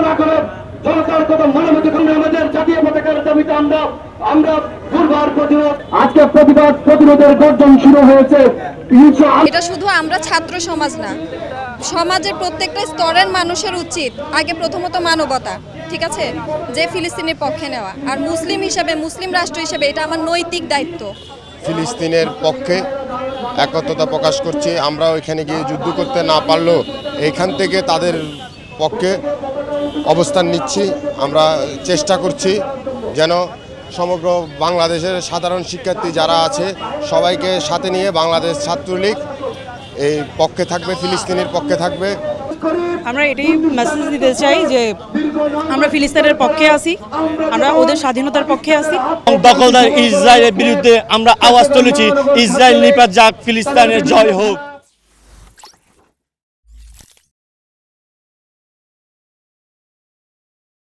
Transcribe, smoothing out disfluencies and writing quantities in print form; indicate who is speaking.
Speaker 1: দয়া করে জনতার কথা মানবতা কারণে আমাদের জাতীয় পতাকার দাবিতে আমরা দুর্বার প্রতিরোধ আজকে প্রতিরোধের গর্জন শুরু হয়েছে।
Speaker 2: এটা শুধু আমরা ছাত্র সমাজ না, সমাজের প্রত্যেকটা স্তরের মানুষের উচিত আগে প্রথমত মানবতা, ঠিক আছে, যে ফিলিস্তিনের পক্ষে নেওয়া, আর মুসলিম হিসেবে, মুসলিম রাষ্ট্র হিসেবে এটা আমার নৈতিক দায়িত্ব।
Speaker 3: ফিলিস্তিনের পক্ষে একত্রতা প্রকাশ করছি। আমরা ওইখানে গিয়ে যুদ্ধ করতে না পারলেও এইখান থেকে তাদের পক্ষে অবস্থান নিচ্ছি। আমরা চেষ্টা করছি যেন সমগ্র বাংলাদেশের সাধারণ শিক্ষার্থী যারা আছে সবাইকে সাথে নিয়ে বাংলাদেশ ছাত্রলীগ এই পক্ষে থাকবে, ফিলিস্তিনের পক্ষে থাকবে।
Speaker 4: আমরা এটাই মেসেজ দিতে চাই যে আমরা ফিলিস্তিনের পক্ষে আছি, আমরা ওদের স্বাধীনতার পক্ষে আছি।
Speaker 5: দখলদার ইসরায়েলের বিরুদ্ধে আমরা আওয়াজ তুলেছি, ইসরায়েল নিপাত যাক, ফিলিস্তিনের জয় হোক।